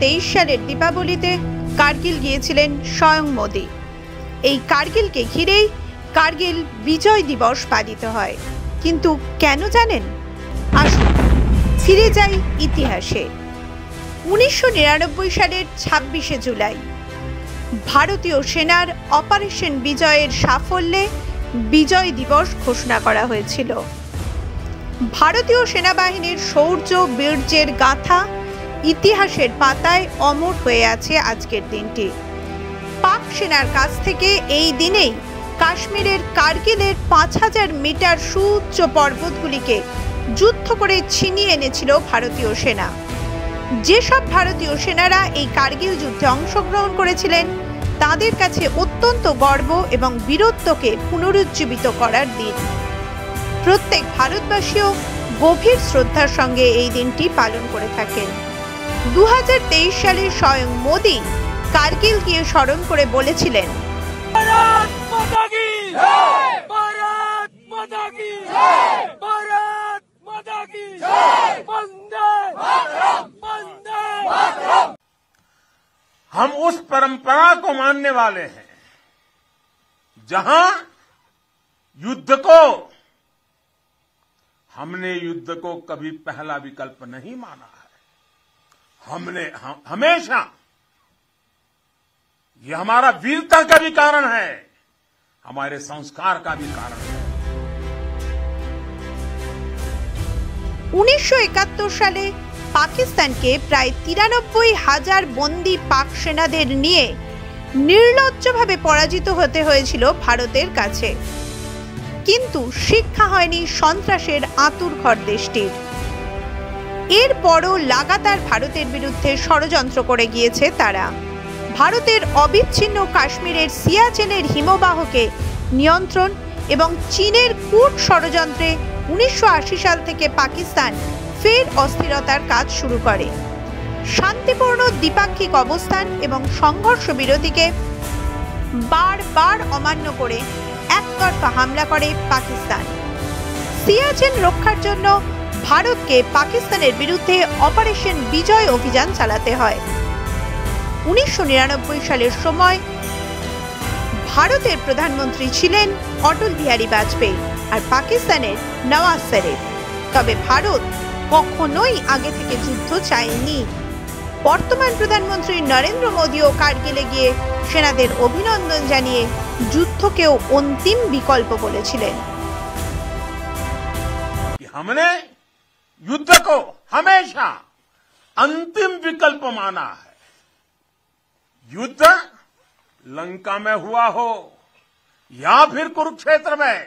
2023 সালের দীপাবলিতে কার্গিল গিয়েছিলেন স্বয়ং মোদি। এই কার্গিলকে ঘিরেই কার্গিল বিজয় দিবস পালিত হয়। কিন্তু কেন জানেন? আসুন ফিরে যাই ইতিহাসে। 1999 সালের 26শে জুলাই ভারতীয় সেনার অপারেশন বিজয়ের সাফল্যে বিজয় দিবস ঘোষণা করা হয়েছিল। ভারতীয় সেনাবাহিনীর শৌর্য বীর্যের গাথা ইতিহাসের পাতায় অমর হয়ে আছে আজকের দিনটি। পাক সেনার কাছ থেকে এই দিনেই কাশ্মীরের কার্গিলের 5000 মিটার সুউচ্চ পর্বতগুলিকে যুদ্ধ করে ছিনিয়ে এনেছিল ভারতীয় সেনা। যেসব ভারতীয় সেনারা এই কার্গিল যুদ্ধে অংশগ্রহণ করেছিলেন তাদের কাছে অত্যন্ত গর্ব এবং বীরত্বকে পুনরুজ্জীবিত করার দিন। প্রত্যেক ভারতবাসীও গভীর শ্রদ্ধার সঙ্গে এই দিনটি পালন করে থাকেন। 2023 সালে স্বয়ং মোদি কার্গিল গিয়ে স্মরণ করে বলেছিলেন, भारत माता की जय, भारत माता की जय, भारत माता की जय, वंदे मातरम, वंदे मातरम। हम उस परंपरा को मानने वाले हैं जहां हमने युद्ध को कभी पहला विकल्प नहीं माना है। हमने हमेशा, ये हमारा वीरता का भी कारण है, हमारे संस्कार का भी कारण है। 1971 সালে পাকিস্তানকে প্রায় 93,000 বন্দী পাক সেনাদের নিয়ে নির্লজ্জভাবে পরাজিত হতে হয়েছিল ভারতের কাছে। কিন্তু শিক্ষা হয়নি সন্ত্রাসের আঁতুড়ঘর দেশটির। এরপরও লাগাতার ভারতের বিরুদ্ধে ষড়যন্ত্র করে গিয়েছে তারা। ভারতের অবিচ্ছিন্ন কাশ্মীরের সিয়াচেনের হিমবাহকে নিয়ন্ত্রণ এবং চীনের কূট ষড়যন্ত্রে 1980 সাল থেকে পাকিস্তান ফের অস্থিরতার কাজ শুরু করে। শান্তিপূর্ণ দ্বিপাক্ষিক অবস্থান এবং সংঘর্ষ বিরতিকে বারবার অমান্য করে একতরফা হামলা করে পাকিস্তান। সিয়াচেন রক্ষার জন্য ভারতকে পাকিস্তানের বিরুদ্ধে অপারেশন বিজয় অভিযান চালাতে হয়। 1999 সালের সময় ভারতের প্রধানমন্ত্রী ছিলেন অটল বিহারী বাজপেয়ী আর পাকিস্তানের নওয়াজ শরীফ। তবে ভারত কখনোই আগে থেকে যুদ্ধ চায়নি। বর্তমান প্রধানমন্ত্রী নরেন্দ্র মোদীও কার্গিলে গিয়ে সেনাদের অভিনন্দন জানিয়ে যুদ্ধকেও অন্তিম বিকল্প বলেছিলেন। हमने युद्ध को हमेशा अंतिम विकल्प माना है। युद्ध लंका में हुआ हो या फिर कुरुक्षेत्र में,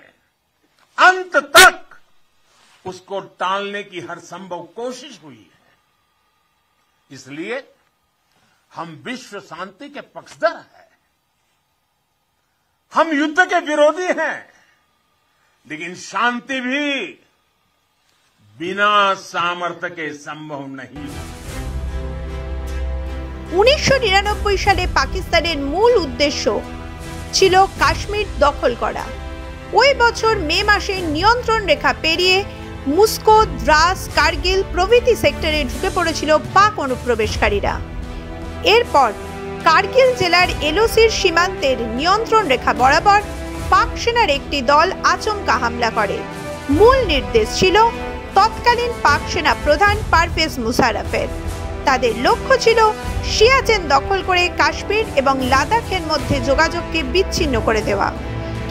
अंत तक उसको टालने की हर संभव कोशिश हुई है। इसलिए हम विश्व शांति के पक्षधर हैं। हम युद्ध के विरोधी हैं, लेकिन शांति भी बिना सामर्थ्य के संभव नहीं। 1999 সালে পাকিস্তানের মূল উদ্দেশ্য ছিল কাশ্মীর দখল করা। ওই বছর মে মাসে নিয়ন্ত্রণ রেখা পেরিয়ে মুস্কো, দ্রাস, কার্গিল প্রভৃতি সেক্টরে ঢুকে পড়েছিল পাক অনুপ্রবেশকারীরা। এরপর কার্গিল জেলার এলওসির সীমান্তের নিয়ন্ত্রণ রেখা বরাবর পাক সেনার একটি দল আচমকা হামলা করে। মূল নির্দেশ ছিল তৎকালীন পাক সেনা প্রধান পারভেজ মুশারফের। তাদের লক্ষ্য ছিল সিয়াচেন দখল করে কাশ্মীর এবং লাদাখের মধ্যে যোগাযোগকে বিচ্ছিন্ন করে দেওয়া।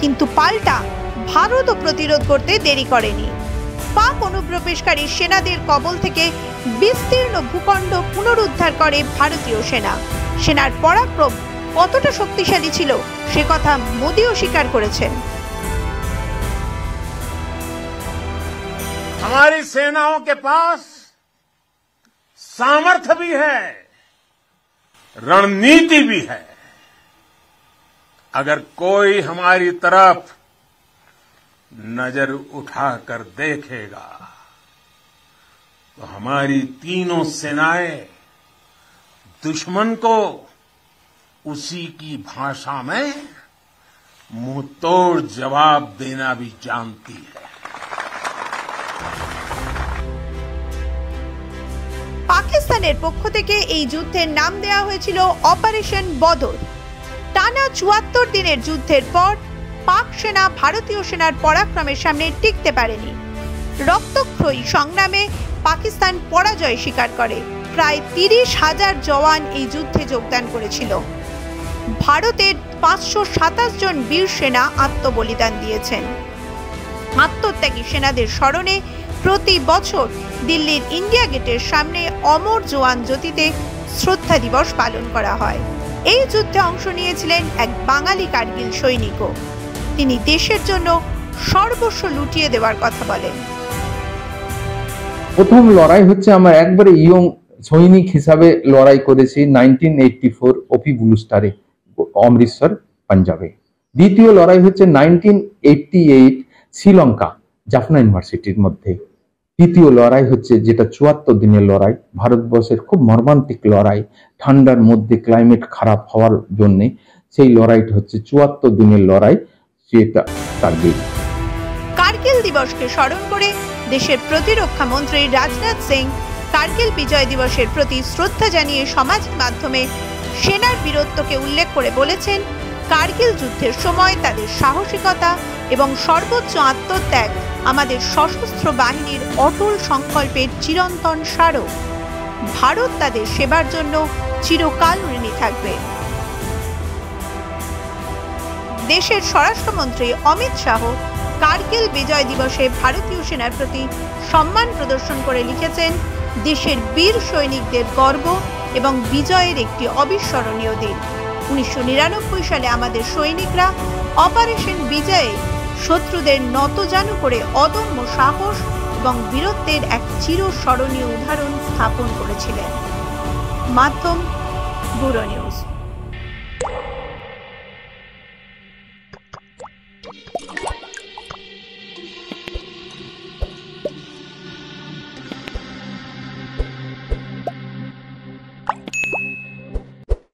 কিন্তু পাল্টা ভারতও প্রতিরোধ করতে দেরি করেনি। পাক অনুপ্রবেশকারী সেনাদের কবল থেকে বিস্তীর্ণ ভূখণ্ড পুনরুদ্ধার করে ভারতীয় সেনা। সেনার পরাক্রম কতটা শক্তিশালী ছিল সে কথা মোদিও স্বীকার করেছেন। हमारी सेनाओं के पास सामर्थ्य भी है, रणनीति भी है। अगर कोई हमारी तरफ नजर उठाकर देखेगा तो हमारी तीनों सेनाएं दुश्मन को उसी की भाषा में मुंहतोड़ जवाब देना भी जानती है। পাকিস্তানের পক্ষ থেকে এই যুদ্ধের নাম দেওয়া হয়েছিল অপারেশন বদর। টানা ৭৪ দিনের যুদ্ধের পর পাক সেনা ভারতীয় সেনার পরাক্রমের সামনে টিকতে পারেনি। রক্তক্ষয়ী সংগ্রামে পাকিস্তান পরাজয় স্বীকার করে। প্রায় ৩০,০০০ জওয়ান এই যুদ্ধে যোগদান করেছিল। ভারতের ৫২৭ জন বীর সেনা আত্মবলিদান দিয়েছেন। আত্মত্যাগী সেনাদের স্মরণে প্রতি বছর দিল্লির ইন্ডিয়া গেটের সামনে অমর জওয়ান জ্যোতিতে শ্রদ্ধা দিবস পালন করা হয়। এই যুদ্ধে অংশ নিয়েছিলেন এক বাঙালি কার্গিল সৈনিকও। তিনি দেশের জন্য সর্বস্ব লুটিয়ে দেওয়ার কথা বলেন। প্রথম লড়াই হচ্ছে আমার একবারে ইয়ং সৈনিক হিসাবে লড়াই করেছি 1984 ওপি ব্লু স্টারে অমৃতসর পাঞ্জাবে। দ্বিতীয় লড়াই হচ্ছে 1988 শ্রীলঙ্কা জাফনা ইউনিভার্সিটির মধ্যে। তৃতীয় লড়াই হচ্ছে যেটা ৭৪ দিনের লড়াই, ভারতবর্ষের খুব মর্মান্তিক লড়াই, ঠান্ডার মধ্যে ক্লাইমেট খারাপ হওয়ার জন্য সেই লড়াইটা হচ্ছে ৭৪ দিনের লড়াই, সেটা কার্গিল। কার্গিল দিবসকে স্মরণ করে দেশের প্রতিরক্ষা মন্ত্রী রাজনাথ সিং কার্গিল বিজয় দিবসের প্রতি শ্রদ্ধা জানিয়ে সমাজ মাধ্যমে সেনার বীরত্বকে উল্লেখ করে বলেছেন, কার্গিল যুদ্ধের সময় তাদের সাহসিকতা এবং সর্বোচ্চ আত্মত্যাগ আমাদের সশস্ত্র বাহিনীর অটল সংকল্পের চিরন্তন স্মারক। ভারত তাদের সেবার জন্য চিরকাল ঋণী থাকবে। দেশের স্বরাষ্ট্রমন্ত্রী অমিত শাহ কার্গিল বিজয় দিবসে ভারতীয় সেনার প্রতি সম্মান প্রদর্শন করে লিখেছেন, দেশের বীর সৈনিকদের গর্ব এবং বিজয়ের একটি অবিস্মরণীয় দিন। 1999 সালে আমাদের সৈনিকরা অপারেশন বিজয়ে শত্রুদের নতজানু করে অদম্য সাহস এবং বীরত্বের এক চিরস্মরণীয় উদাহরণ স্থাপন করেছিলেন। মাধ্যম ব্যুরো নিউজ।